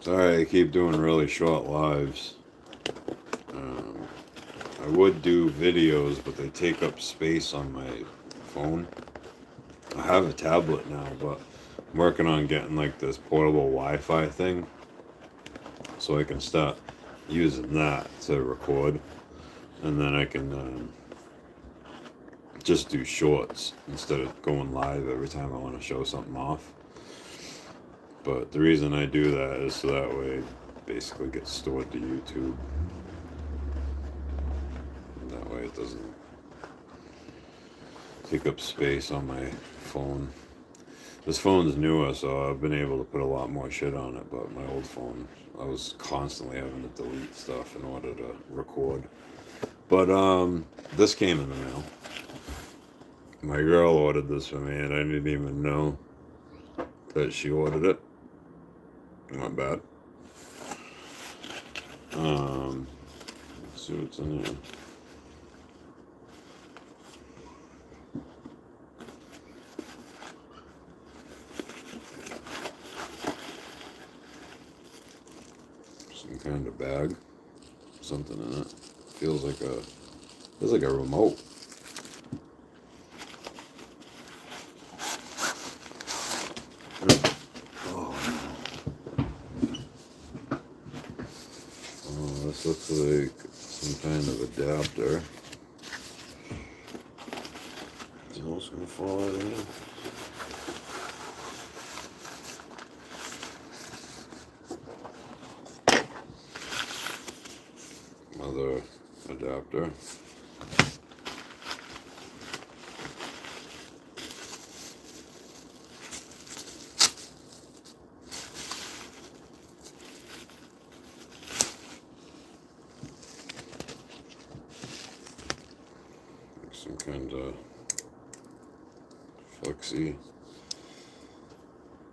Sorry, I keep doing really short lives. Um, I would do videos, but they take up space on my phone. I have a tablet now, but I'm working on getting like this portable Wi-Fi thing, so I can start using that to record, and then I can just do shorts instead of going live every time I want to show something off. But the reason I do that is so that way it basically gets stored to YouTube. That way it doesn't take up space on my phone. This phone's newer, so I've been able to put a lot more shit on it, but my old phone, I was constantly having to delete stuff in order to record. But this came in the mail. My girl ordered this for me, and I didn't even know that she ordered it. Not bad. Let's see what's in here. Some kind of bag, something in it. Feels like a remote. Oh, this looks like some kind of adapter. Is it also gonna fall out of here? Another adapter. Some kind of flexi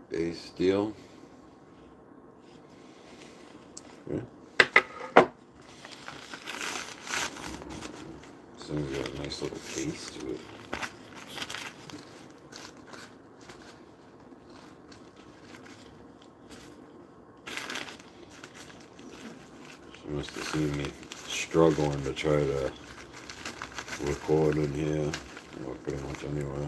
base deal. Okay. This thing's got a nice little case to it. She must have seen me struggling to try to record in here. Well, pretty much anyway.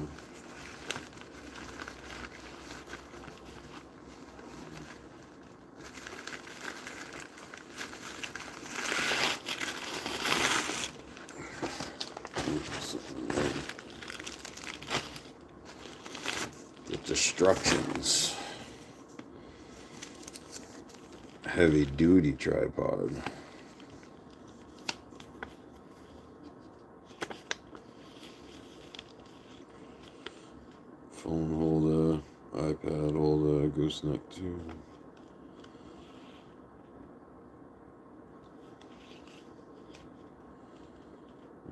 The Destructions. Heavy duty tripod. Phone holder, iPad holder, gooseneck tube.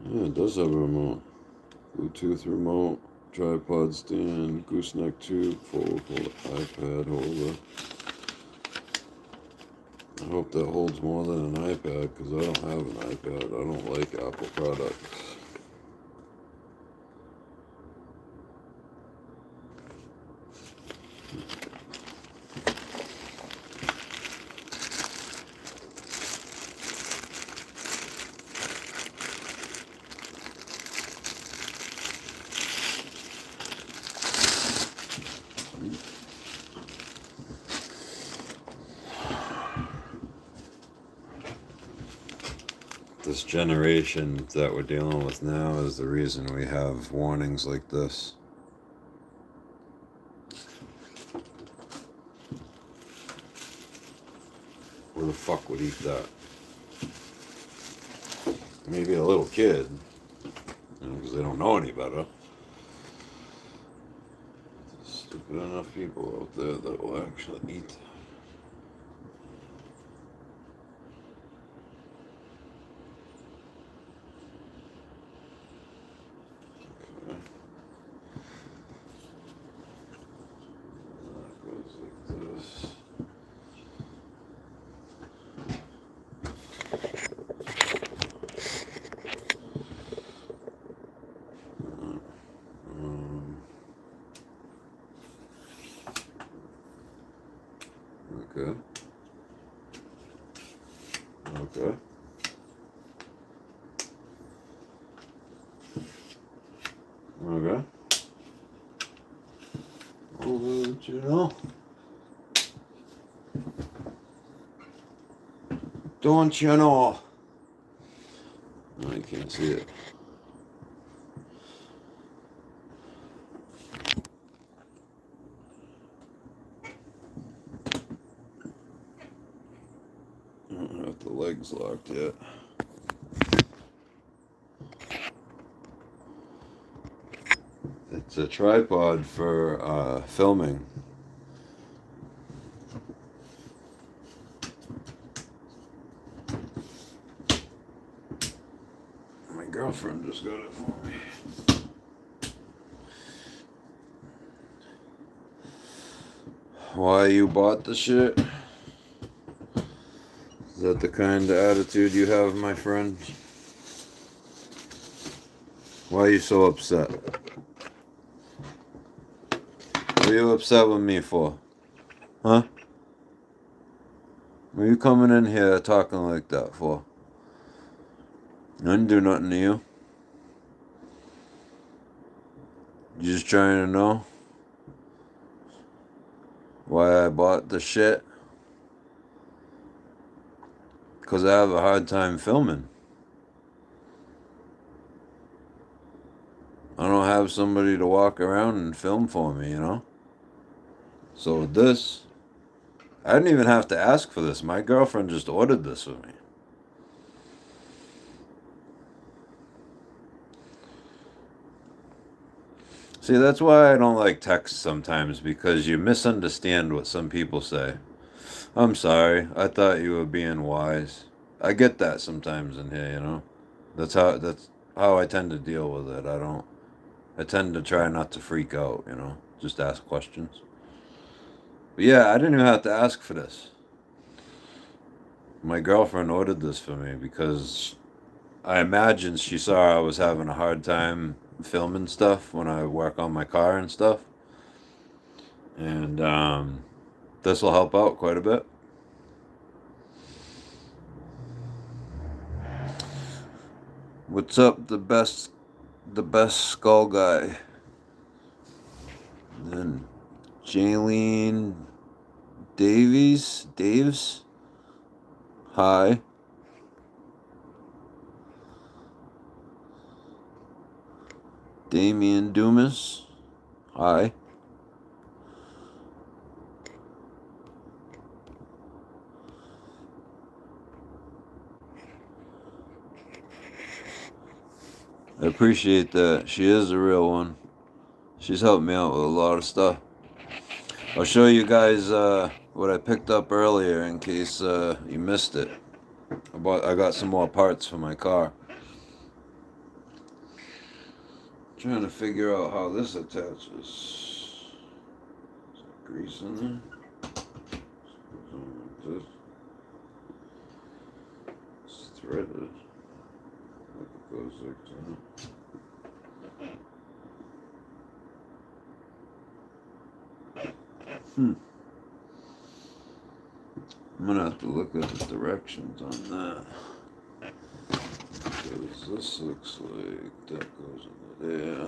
Yeah, it does have a remote. Bluetooth remote, tripod stand, gooseneck tube, foldable iPad holder. I hope that holds more than an iPad, because I don't have an iPad. I don't like Apple products. This generation that we're dealing with now is the reason we have warnings like this. Who the fuck would eat that? Maybe a little kid, because they don't know any better. There's stupid enough people out there that will actually eat. Okay. That goes like this. Okay. Okay. Okay. I'll let you know. Don't you know? No, you can't see it. I don't have the legs locked yet. It's a tripod for filming. My girlfriend just got it for me. Why you bought the shit? Is that the kind of attitude you have, my friend? Why are you so upset? What are you upset with me for? Huh? What are you coming in here talking like that for? I didn't do nothing to you. You just trying to know why I bought the shit? Because I have a hard time filming. I don't have somebody to walk around and film for me, you know? So with this, I didn't even have to ask for this. My girlfriend just ordered this for me. See, that's why I don't like text sometimes, because you misunderstand what some people say. I'm sorry. I thought you were being wise. I get that sometimes in here, you know? That's how I tend to deal with it. I tend to try not to freak out, you know? Just ask questions. But yeah, I didn't even have to ask for this. My girlfriend ordered this for me because I imagine she saw I was having a hard time filming stuff when I work on my car and stuff. And this will help out quite a bit. What's up, the best skull guy? And then Jaylene Daves. Hi. Damian Dumas. Hi. I appreciate that. She is a real one. She's helped me out with a lot of stuff. I'll show you guys what I picked up earlier in case you missed it. I got some more parts for my car. Trying to figure out how this attaches. Is there grease in there? Like this. It's threaded. Like it goes like that. I'm gonna have to look at the directions on that. Because this looks like that goes into there.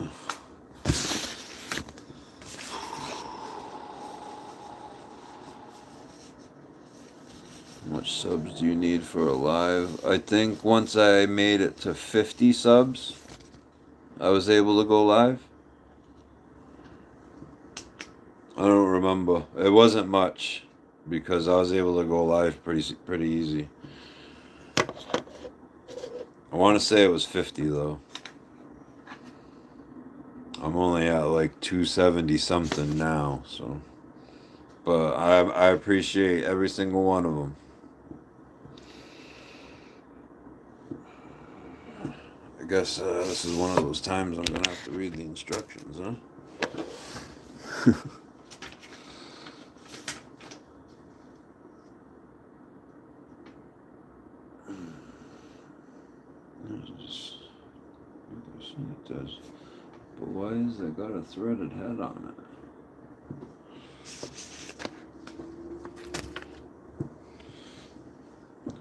How much subs do you need for a live? I think once I made it to 50 subs, I was able to go live. I don't remember. It wasn't much because I was able to go live pretty easy. I want to say it was 50 though. I'm only at like 270 something now, so. But I appreciate every single one of them. I guess this is one of those times I'm gonna have to read the instructions, huh? It does. But why is it got a threaded head on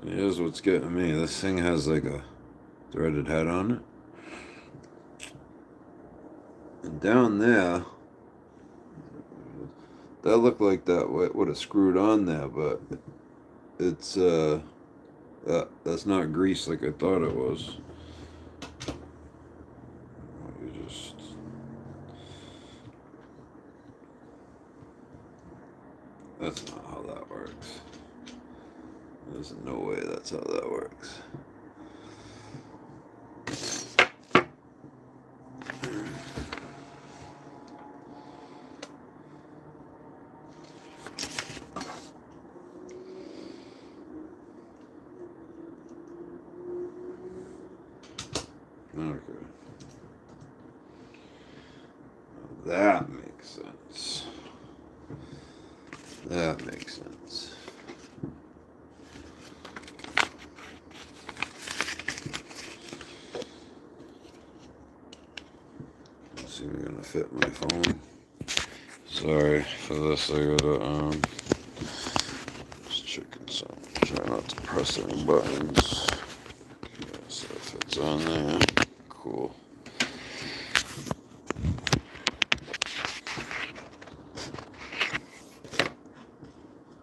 it? Here's what's getting me. This thing has like a threaded head on it. And down there, that looked like that would have screwed on there, but it's that's not grease like I thought it was. You just that's not how that works. There's no way that's how that works. Okay. That makes sense. That makes sense. Let's see if we're gonna fit my phone. Sorry for this, I gotta just checking something. Try not to press any buttons. Okay, so if it's on there, cool.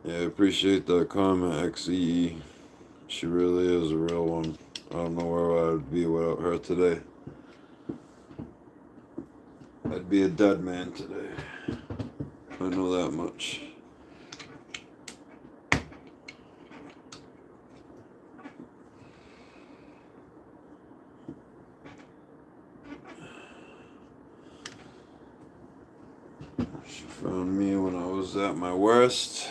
Yeah, I appreciate that comment, XE. She really is a real one. I don't know where I would be without her today. I'd be a dead man today. I know that much. She found me when I was at my worst.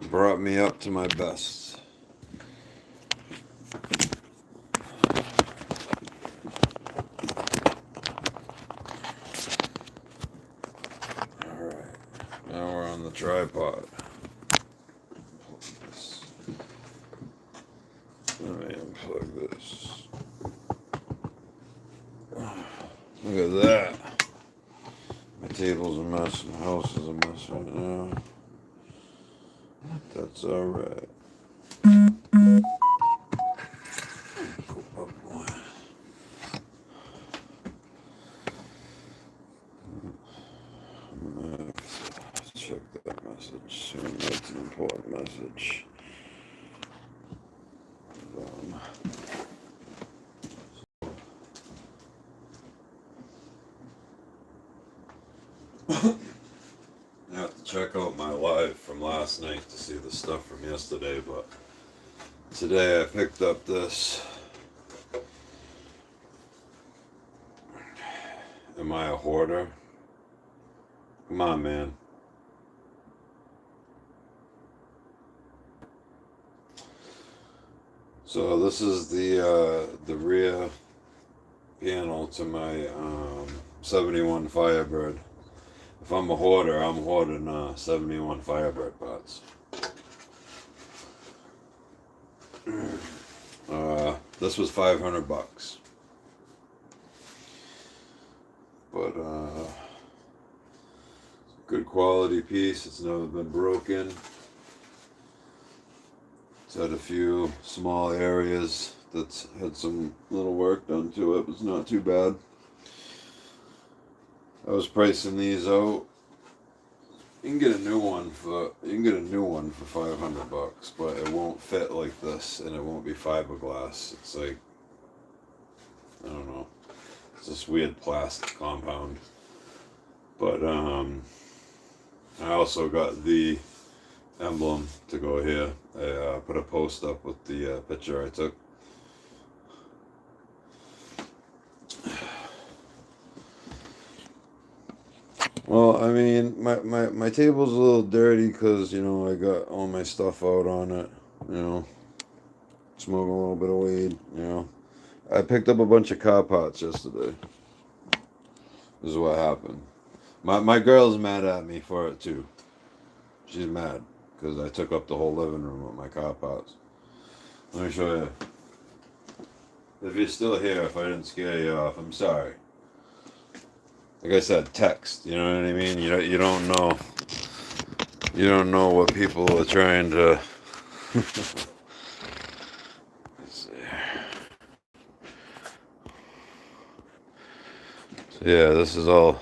Brought me up to my best. Alright, now we're on the tripod. Let me unplug this. Look at that. My table's a mess, my house is a mess right now. That's alright. Check that message soon. That's an important message. I have to check out my live from last night to see the stuff from yesterday, but today I picked up this. Am I a hoarder? Come on, man. So this is the rear panel to my 71 Firebird. If I'm a hoarder, I'm hoarding 71 Firebird parts. This was $500, but good quality piece. It's never been broken. It's had a few small areas that's had some little work done to it, but it's not too bad. I was pricing these out. You can get a new one for $500, but it won't fit like this, and it won't be fiberglass. It's like, I don't know, it's this weird plastic compound. But I also got the emblem to go here. I put a post up with the picture I took. Well, I mean, my table's a little dirty because, you know, I got all my stuff out on it, you know, smoking a little bit of weed, you know. I picked up a bunch of car parts yesterday. This is what happened. My girl's mad at me for it, too. She's mad because I took up the whole living room with my car parts. Let me show you. If you're still here, if I didn't scare you off, I'm sorry. Like I said, text. You know what I mean? You don't know. You don't know what people are trying to Yeah, this is all.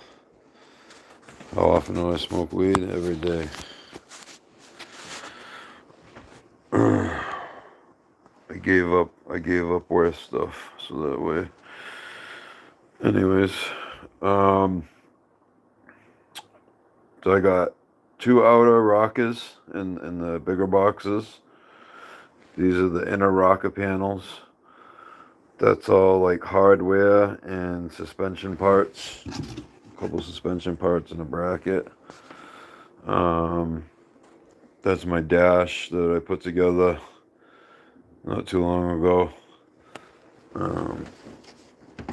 How often do I smoke weed? Every day. I gave up worse stuff, so that way. Anyways, um, so I got two outer rockers in the bigger boxes. These are the inner rocker panels. That's all like hardware and suspension parts. A couple suspension parts and a bracket. Um, that's my dash that I put together not too long ago.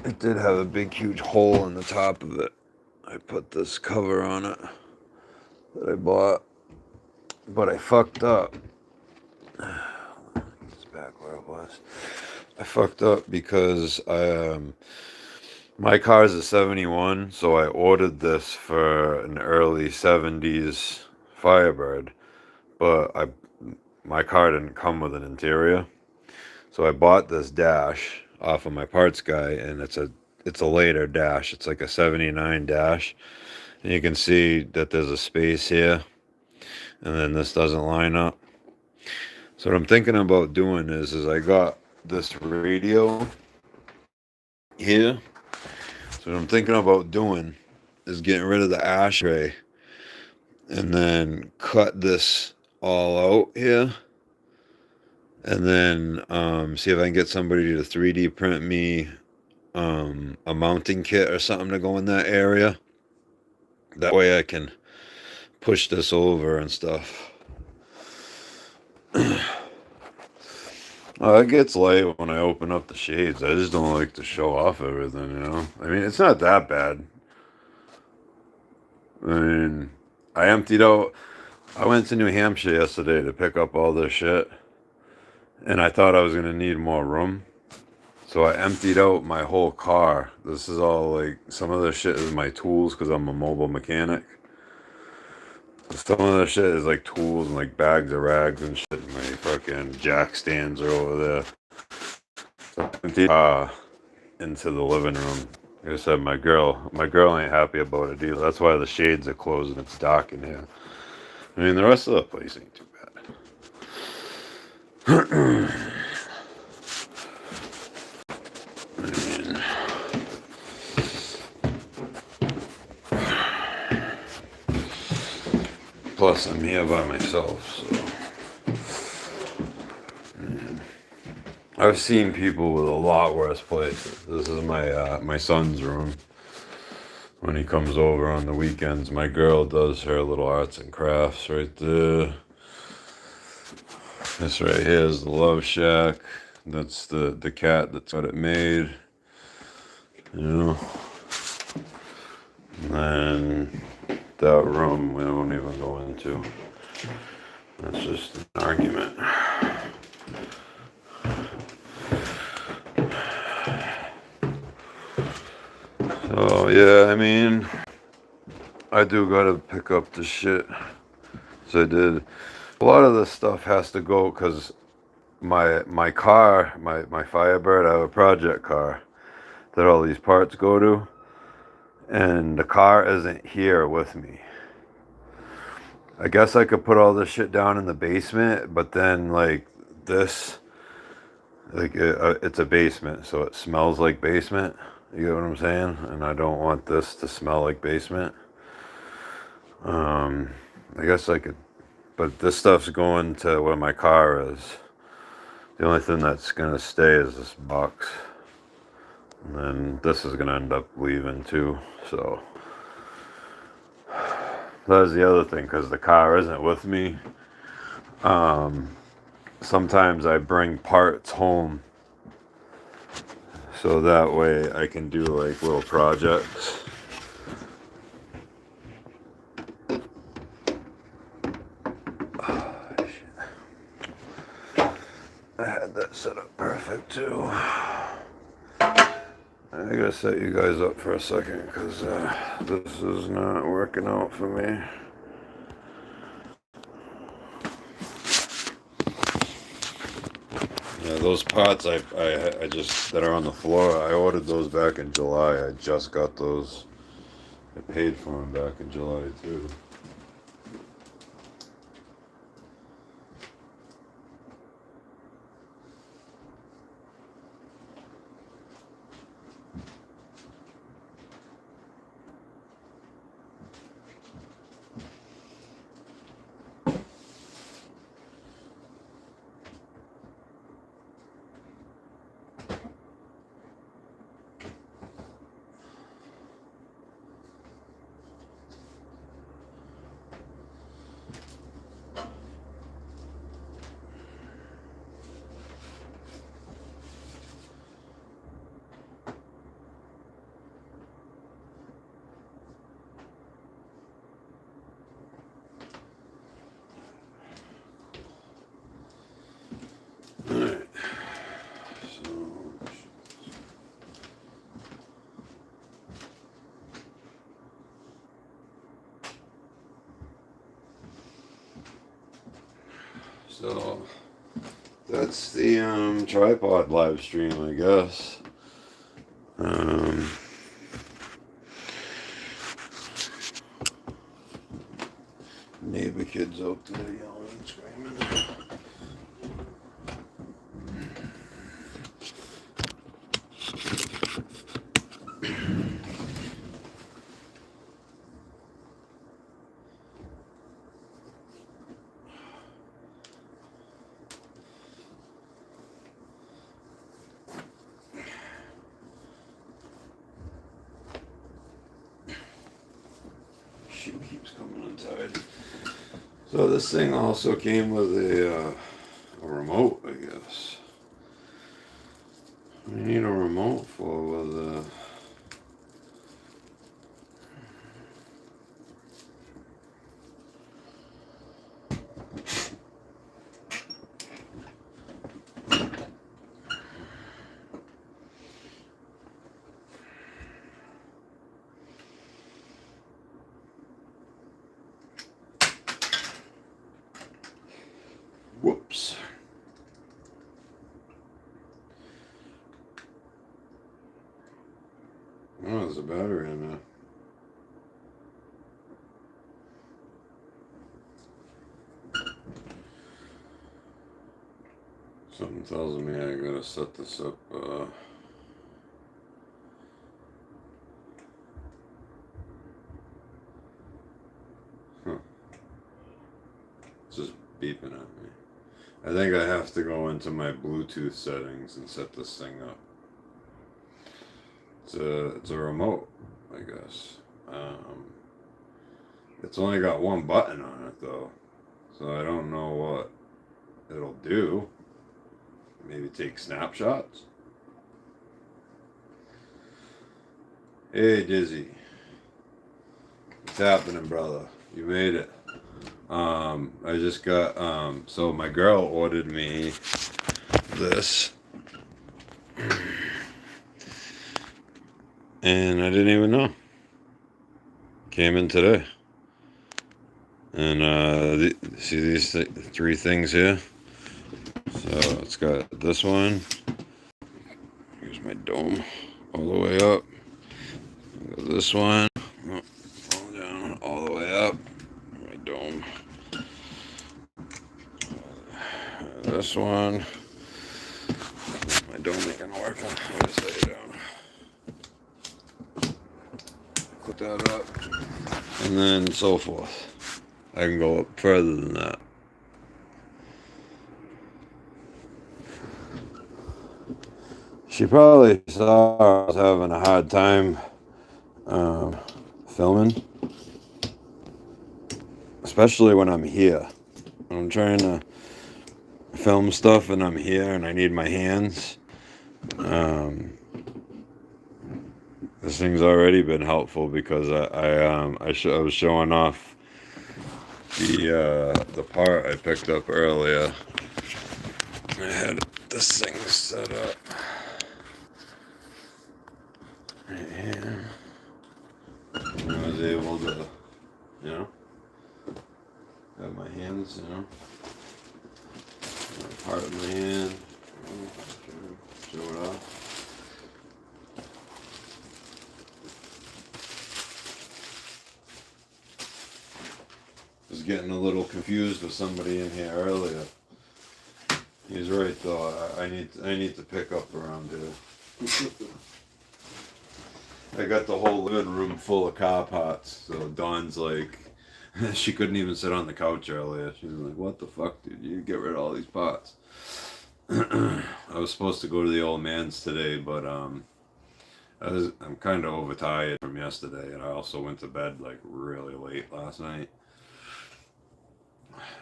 It did have a big, huge hole in the top of it. I put this cover on it that I bought, but I fucked up. It's back where it was. I fucked up because my car is a 71, so I ordered this for an early 70s Firebird, but my car didn't come with an interior. So I bought this dash off of my parts guy, and it's a later dash. It's like a 79 dash. And you can see that there's a space here, and then this doesn't line up. So what I'm thinking about doing is I got this radio here. So what I'm thinking about doing is getting rid of the ashtray and then cut this all out here. And then see if I can get somebody to 3D print me a mounting kit or something to go in that area. That way I can push this over and stuff. It gets light when I open up the shades. I just don't like to show off everything, you know? I mean, it's not that bad. I mean, I emptied out. I went to New Hampshire yesterday to pick up all this shit, and I thought I was going to need more room. So I emptied out my whole car. This is all like, some of this shit is my tools because I'm a mobile mechanic. Some of the shit is like tools and like bags of rags and shit. My fucking jack stands are over there. So I emptied into the living room. Like I said, my girl ain't happy about it either. That's why the shades are closed and it's dark in here. I mean, the rest of the place ain't too bad. Plus, I'm here by myself, so. I've seen people with a lot worse places. This is my son's room. When he comes over on the weekends, my girl does her little arts and crafts right there. This right here is the Love Shack. That's the cat that's got it made. You know. And then that room we won't even go into. That's just an argument. So yeah, I mean, I do gotta pick up the shit. So I did. A lot of this stuff has to go because my car, my Firebird, I have a project car that all these parts go to, and the car isn't here with me. I guess I could put all this shit down in the basement, but then like this, like it's a basement, so it smells like basement. You get what I'm saying? And I don't want this to smell like basement. I guess I could, but this stuff's going to where my car is. The only thing that's gonna stay is this box. And then this is gonna end up leaving too, so. That's the other thing, because the car isn't with me. Sometimes I bring parts home so that way I can do like little projects. Oh, shit. I had that set up perfect too. I gotta set you guys up for a second because this is not working out for me. Yeah, those pots I just that are on the floor. I ordered those back in July. I just got those. I paid for them back in July too. All right. So that's the tripod live stream, I guess. Um, Neighbor kids out there yelling and screaming. Shoe keeps coming untied. So this thing also came with a remote, I guess. We need a remote for with whoops. Oh, there's a battery in there. Something tells me I gotta set this up. It's just beeping at me. I think I have to go into my Bluetooth settings and set this thing up. It's a remote, I guess. It's only got one button on it though, so I don't know what it'll do. Maybe take snapshots. Hey Dizzy, what's happening, brother? You made it. I just got so my girl ordered me this, and I didn't even know. Came in today, and see these three things here. So it's got this one. Here's my dome all the way up. This one, oh, fall down all the way up. My dome. This one. My dome ain't gonna work. I'll just lay it down. Put that up, and then so forth. I can go up further than that. She probably saw I was having a hard time filming, especially when I'm here. When I'm trying to film stuff and I'm here and I need my hands. This thing's already been helpful because I was showing off the part I picked up earlier. I had this thing set up right here. And I was able to, have my hands, part of my hand. Show it off. Was getting a little confused with somebody in here earlier. He's right though. I need to pick up around here. I got the whole living room full of car parts. So Dawn's like, she couldn't even sit on the couch earlier. She was like, "What the fuck, dude? You get rid of all these parts." I was supposed to go to the old man's today, but I'm kind of overtired from yesterday, and I also went to bed like really late last night.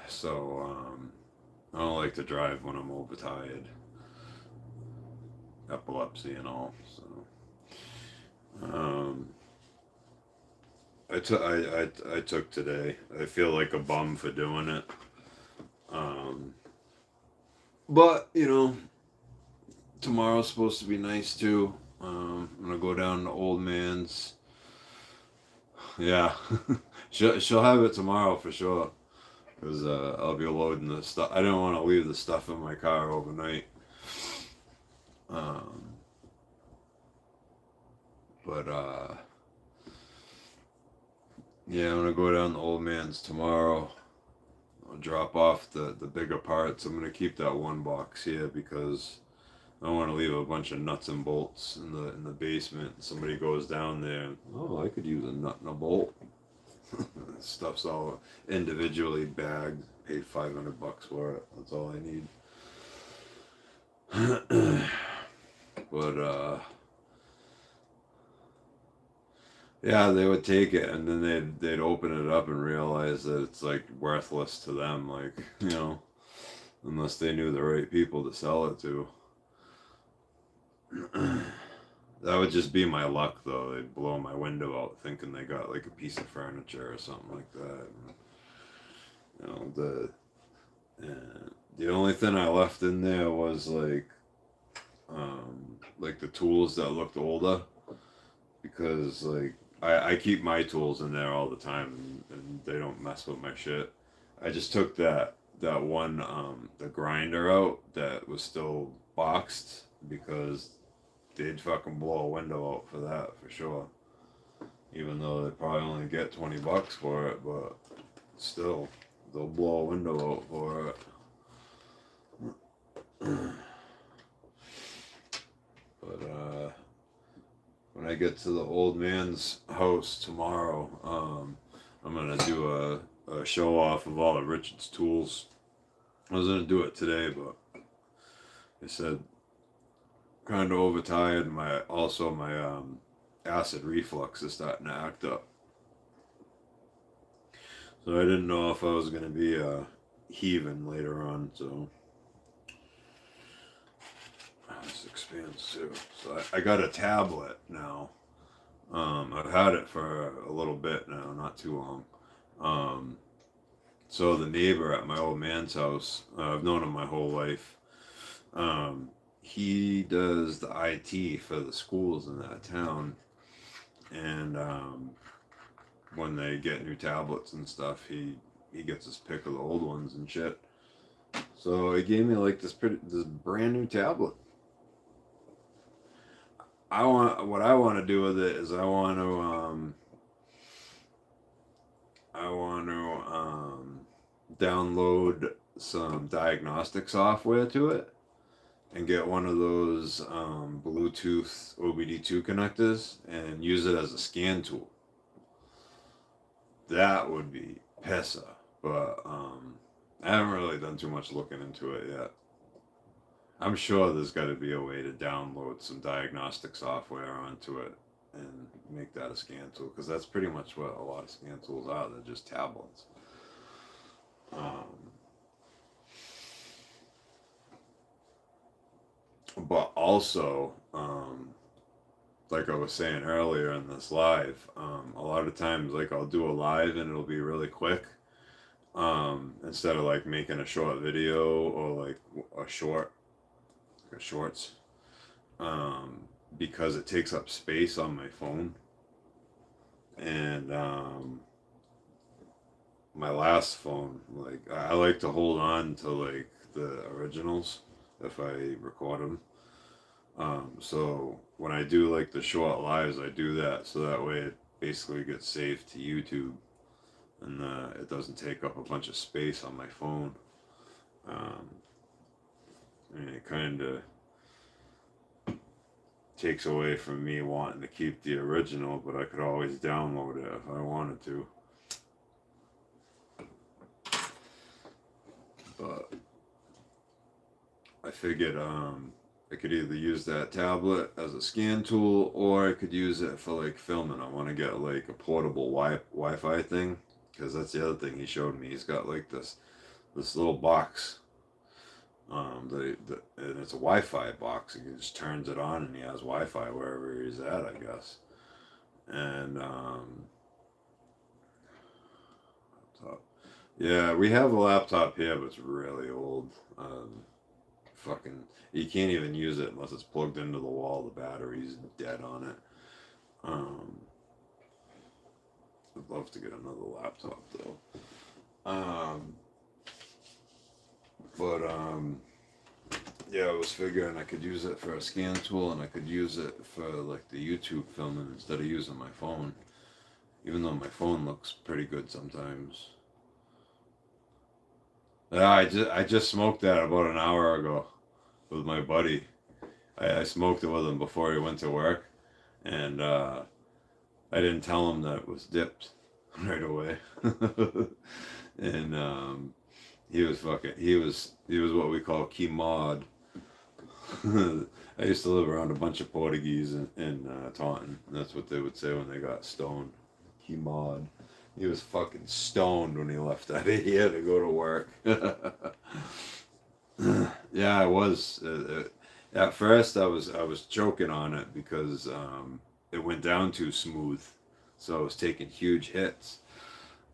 So I don't like to drive when I'm overtired. Epilepsy and all. So I took today. I feel like a bum for doing it. But you know, tomorrow's supposed to be nice too. I'm gonna go down to old man's. Yeah, she'll have it tomorrow for sure. Cause I'll be loading the stuff. I didn't want to leave the stuff in my car overnight. Um, but yeah, I'm gonna go down to old man's tomorrow. I'll drop off the bigger parts. I'm gonna keep that one box here because I don't want to leave a bunch of nuts and bolts in the basement. Somebody goes down there. Oh, I could use a nut and a bolt. Stuff's all individually bagged. Paid $500 for it. That's all I need. But yeah, they would take it and then they'd open it up and realize that it's like worthless to them. Like, you know, unless they knew the right people to sell it to. That would just be my luck, though. They'd blow my window out thinking they got like a piece of furniture or something like that. You know, the only thing I left in there was like the tools that looked older, because like I keep my tools in there all the time and they don't mess with my shit. I just took that one the grinder out that was still boxed because they'd fucking blow a window out for that for sure. Even though they probably only get $20 for it, but still, they'll blow a window out for it. But when I get to the old man's house tomorrow, I'm gonna do a show off of all of Richard's tools. I was gonna do it today, but I said kind of overtired. My acid reflux is starting to act up, so I didn't know if I was gonna be heaving later on. So this expands too. So I got a tablet now. I've had it for a little bit now, not too long. So the neighbor at my old man's house, I've known him my whole life. He does the IT for the schools in that town, and when they get new tablets and stuff, he gets his pick of the old ones and shit. So he gave me like this brand new tablet. What I want to do with it is I want to download some diagnostic software to it and get one of those Bluetooth OBD2 connectors and use it as a scan tool. That would be pissa, but I haven't really done too much looking into it yet. I'm sure there's got to be a way to download some diagnostic software onto it and make that a scan tool, because that's pretty much what a lot of scan tools are. They're just tablets. But also, like I was saying earlier in this live, a lot of times, like I'll do a live and it'll be really quick. Instead of like making a short video or like a shorts, because it takes up space on my phone. And my last phone, like I like to hold on to like the originals if I record them. So when I do like the short lives, I do that so that way it basically gets saved to YouTube, and it doesn't take up a bunch of space on my phone. Um, and it kind of takes away from me wanting to keep the original, but I could always download it if I wanted to. But I figured I could either use that tablet as a scan tool, or I could use it for like filming. I want to get like a portable Wi-Fi thing, because that's the other thing he showed me. He's got like this little box, and it's a Wi-Fi box. He just turns it on and he has Wi-Fi wherever he's at, I guess. And laptop. Yeah, we have a laptop here, but it's really old. Fucking, you can't even use it unless it's plugged into the wall. The battery's dead on it. I'd love to get another laptop though. But yeah, I was figuring I could use it for a scan tool, and I could use it for like the YouTube filming instead of using my phone. Even though my phone looks pretty good sometimes. Yeah, I just smoked that about an hour ago with my buddy. I smoked it with him before he went to work, and I didn't tell him that it was dipped right away. And he was what we call Kimod. I used to live around a bunch of Portuguese in Taunton. That's what they would say when they got stoned. Kimod. He was fucking stoned when he left out of here to go to work. Yeah, I was. At first, I was choking on it because it went down too smooth, so I was taking huge hits.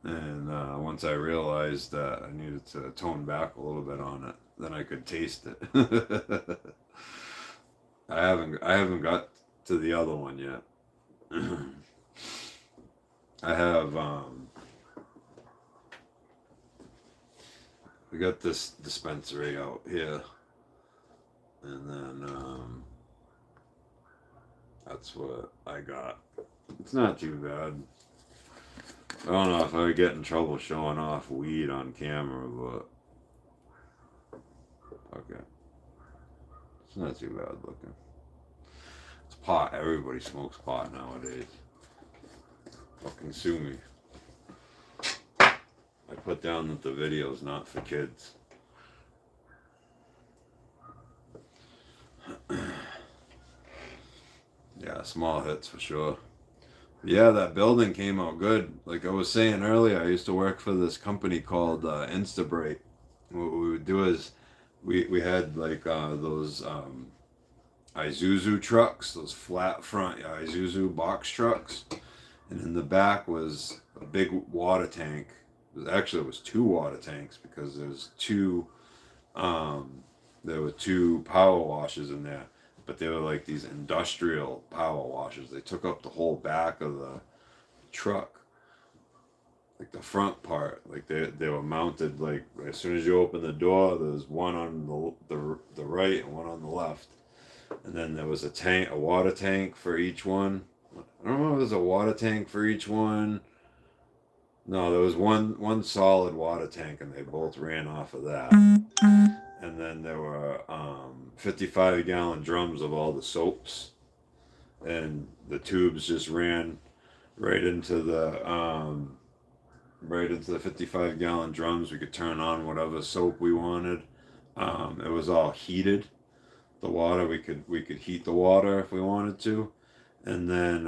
And once I realized that I needed to tone back a little bit on it, then I could taste it. I haven't got to the other one yet. I have we got this dispensary out here, and then that's what I got. It's not too bad. I don't know if I would get in trouble showing off weed on camera, but okay. It's not too bad looking. It's pot. Everybody smokes pot nowadays. Fucking sue me. I put down that the video's not for kids. Yeah, small hits for sure. Yeah, that building came out good. Like I was saying earlier, I used to work for this company called Instabrite. What we would do is we had like those Isuzu trucks, those flat front Isuzu box trucks, and in the back was a big water tank. It was two water tanks because there were two power washers in there, but they were like these industrial power washers. They took up the whole back of the truck, like the front part. Like they were mounted like as soon as you open the door, there's one on the right and one on the left, and then there was a water tank for each one. I don't know if there's a water tank for each one. No, there was one solid water tank, and they both ran off of that. And then there were 55-gallon drums of all the soaps, and the tubes just ran right into the 55-gallon drums. We could turn on whatever soap we wanted. It was all heated. The water we could heat the water if we wanted to, and then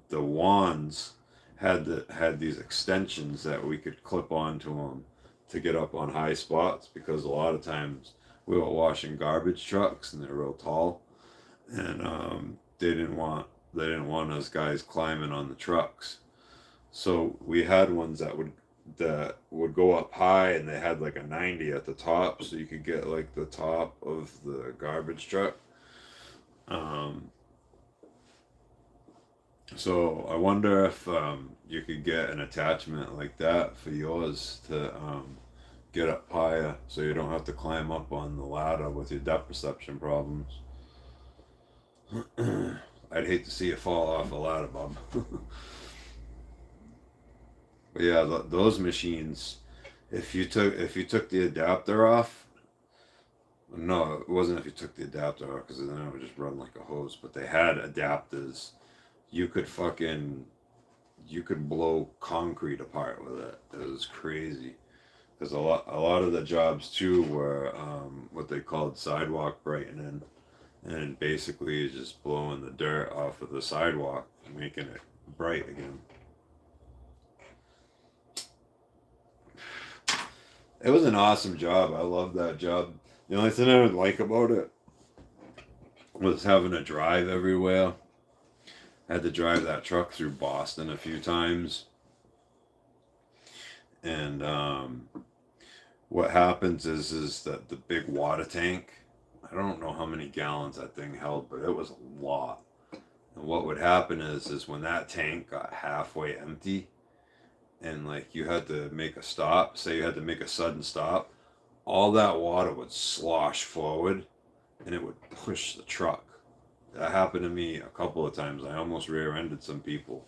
the wands had these extensions that we could clip onto them to get up on high spots, because a lot of times we were washing garbage trucks and they're real tall, and they didn't want us guys climbing on the trucks. So we had ones that would go up high, and they had like a 90 at the top, so you could get like the top of the garbage truck. So I wonder if you could get an attachment like that for yours to get up higher so you don't have to climb up on the ladder with your depth perception problems. I'd hate to see you fall off a ladder, Bob. But yeah, those machines, if you took the adapter off, no, it wasn't if you took the adapter off because then it would just run like a hose. But they had adapters. You could fucking you could blow concrete apart with it. It was crazy. Because a lot of the jobs too were what they called sidewalk brightening, and basically just blowing the dirt off of the sidewalk and making it bright again. It was an awesome job. I loved that job. The only thing I didn't like about it was having to drive everywhere. I had to drive that truck through Boston a few times, and what happens is that the big water tank, I don't know how many gallons that thing held, but it was a lot. And what would happen is when that tank got halfway empty and like you had to make a stop, say you had to make a sudden stop, all that water would slosh forward and it would push the truck. That happened to me a couple of times. I almost rear-ended some people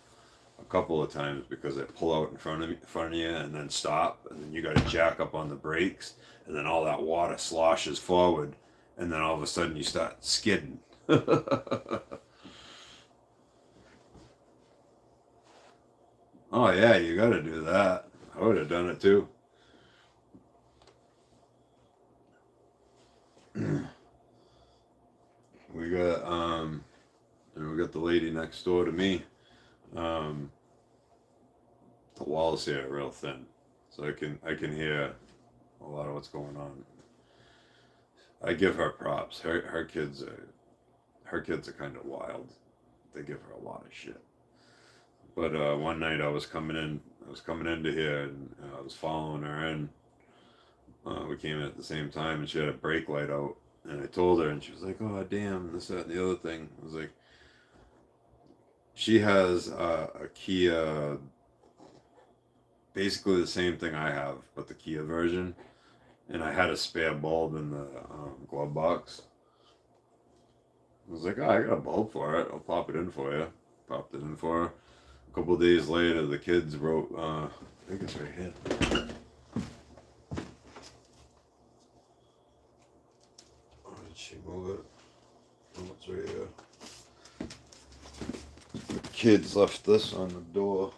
a couple of times because they pull out in front of you and then stop, and then you got to jack up on the brakes, and then all that water sloshes forward, and then all of a sudden you start skidding. Oh yeah, you got to do that. I would have done it too. we got and we got the lady next door to me. Um, the walls here are real thin, so I can hear a lot of what's going on. I give her props. Her kids are kind of wild. They give her a lot of shit. But one night I was coming into here, and I was following her in. We came in at the same time, and she had a brake light out. And I told her, and she was like, "Oh damn, this, that, and the other thing." I was like, she has a Kia, basically the same thing I have, but the Kia version. And I had a spare bulb in the glove box. I was like, "Oh, I got a bulb for it. I'll pop it in for you." Popped it in for her. A couple of days later, the kids wrote, I think it's right here. Oh, did she move it? Oh, it's right here. The kids left this on the door.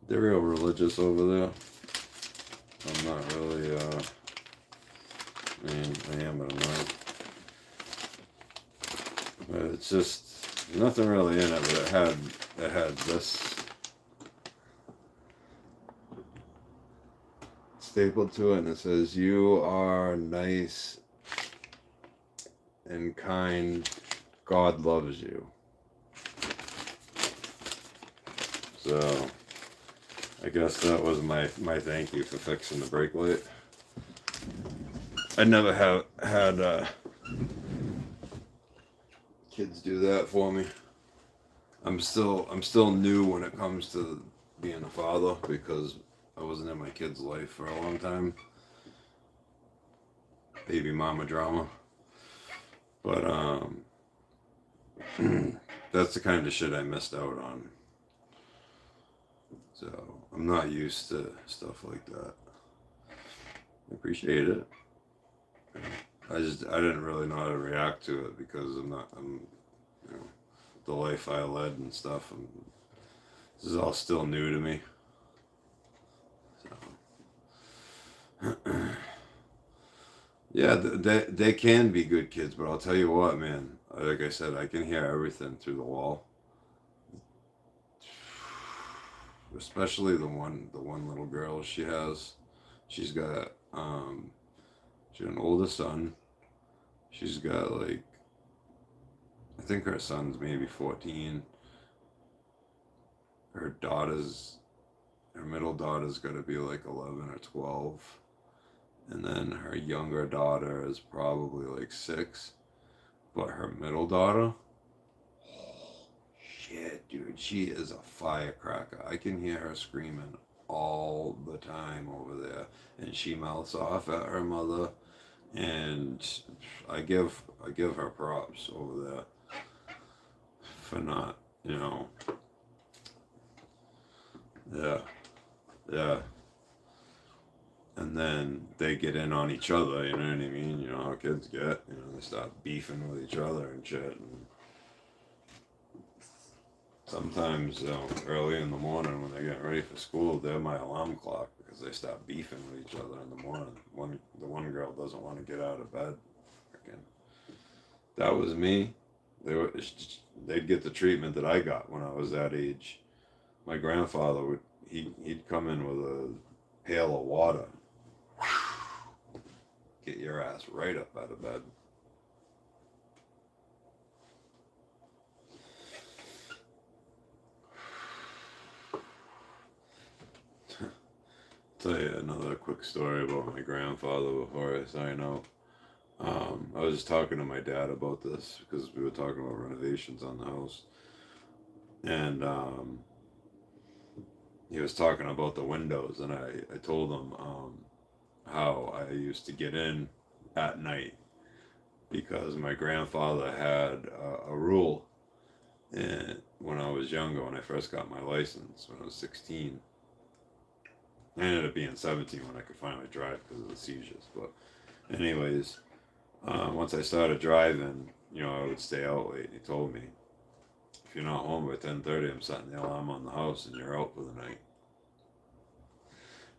They're real religious over there. I'm not really, I am, but I'm not. But it's just nothing really in it, but it had this stapled to it, and it says, "You are nice and kind. God loves you." So I guess that was my thank you for fixing the brake light. I never have had kids do that for me. I'm still new when it comes to being a father because I wasn't in my kid's life for a long time. Baby mama drama. But that's the kind of shit I missed out on. So I'm not used to stuff like that. I appreciate it. I didn't really know how to react to it because I'm you know the life I led and stuff. This is all still new to me. So yeah, they can be good kids, but I'll tell you what, man. Like I said, I can hear everything through the wall. Especially the one little girl she has. She's got she's an older son. She's got like, I think her son's maybe 14. Her daughter's her middle daughter's got to be like 11 or 12. And then her younger daughter is probably like 6. But her middle daughter, shit, dude, she is a firecracker. I can hear her screaming all the time over there, and she mouths off at her mother, and I give her props over there for not, yeah, yeah. And then they get in on each other, you know what I mean? You know how kids get, they start beefing with each other and shit. And sometimes, early in the morning when they're getting ready for school, they're my alarm clock because they start beefing with each other in the morning. The one girl doesn't want to get out of bed. Freaking, that was me. They'd get the treatment that I got when I was that age. My grandfather he'd come in with a pail of water, get your ass right up out of bed. Tell you another quick story about my grandfather before I sign out. I was just talking to my dad about this because we were talking about renovations on the house, and he was talking about the windows, and I told him how I used to get in at night because my grandfather had a rule, and when I was younger, when I first got my license, when I was 16, I ended up being 17 when I could finally drive because of the seizures. But anyways, once I started driving, I would stay out late. He told me, if you're not home by 10:30, I'm setting the alarm on the house and you're out for the night.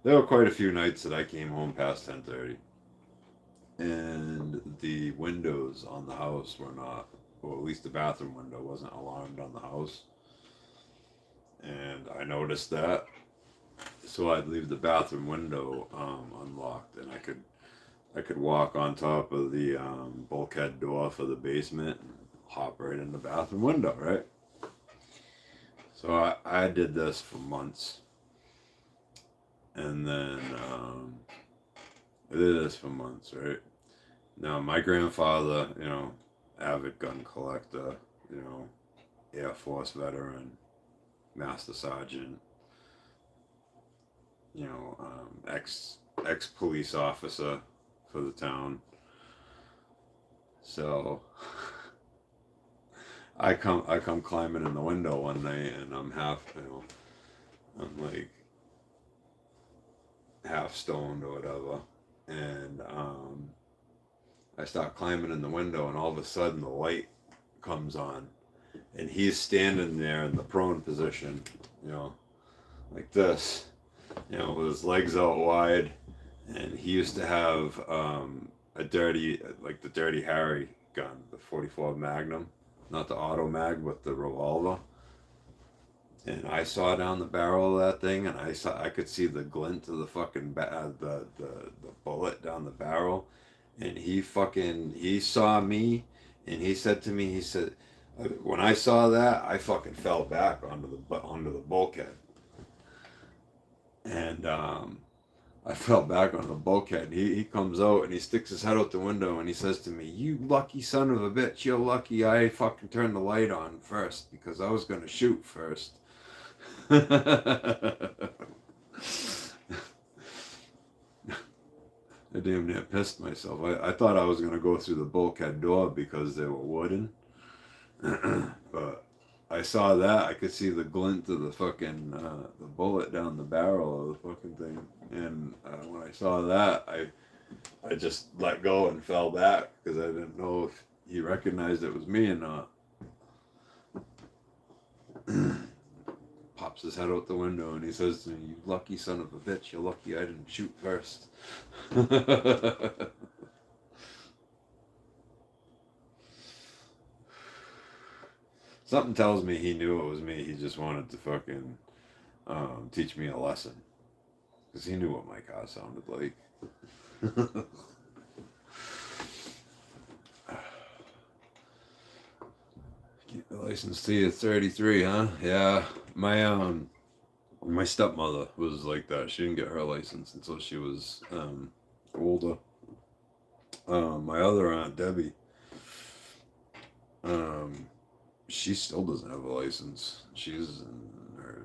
There were quite a few nights that I came home past 10:30, and the windows on the house were not, or at least the bathroom window wasn't alarmed on the house. And I noticed that, so I'd leave the bathroom window unlocked, and I could walk on top of the bulkhead door for the basement and hop right in the bathroom window, right? So I did this for months, and then I did this for months, right? Now my grandfather, avid gun collector, Air Force veteran, Master Sergeant, ex police officer for the town. So I come climbing in the window one night, and I'm I'm like half stoned or whatever, and I start climbing in the window, and all of a sudden the light comes on, and he's standing there in the prone position, like this, with his legs out wide, and he used to have like the Dirty Harry gun, the 44 Magnum, not the auto mag, but the revolver. And I saw down the barrel of that thing, and I could see the glint of the fucking the bullet down the barrel, and he saw me, and he said to me, he said, when I saw that, I fucking fell back onto the bulkhead, and I fell back on the bulkhead, and he comes out, and he sticks his head out the window, and he says to me, "You lucky son of a bitch, you're lucky I fucking turned the light on first, because I was gonna shoot first." I damn near pissed myself. I thought I was going to go through the bulkhead door because they were wooden. But I saw that. I could see the glint of the fucking the bullet down the barrel of the fucking thing. And when I saw that, I just let go and fell back because I didn't know if he recognized it was me or not. Pops his head out the window, and he says to me, "You lucky son of a bitch, you're lucky I didn't shoot first." Something tells me he knew it was me. He just wanted to fucking teach me a lesson. Because he knew what my car sounded like. Keep the license till you're 33, huh? Yeah. My stepmother was like that. She didn't get her license until she was older. My other aunt Debbie, she still doesn't have a license. She's in her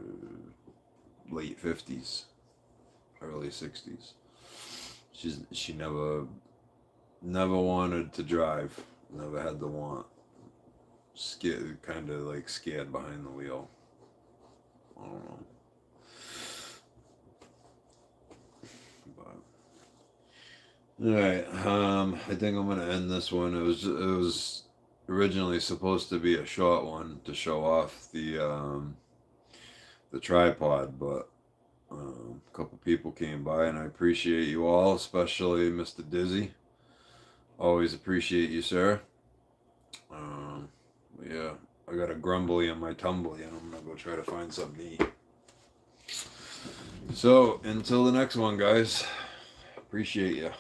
late 50s. early 60s. She never wanted to drive. Never had the want. Scared, kind of like scared behind the wheel. I don't know. But all right. I think I'm gonna end this one. It was originally supposed to be a short one to show off the tripod, but a couple people came by, and I appreciate you all, especially Mr. Dizzy. Always appreciate you, sir. Yeah, I got a grumbly on my tumbly, and I'm gonna go try to find something to eat. So, until the next one, guys, appreciate you.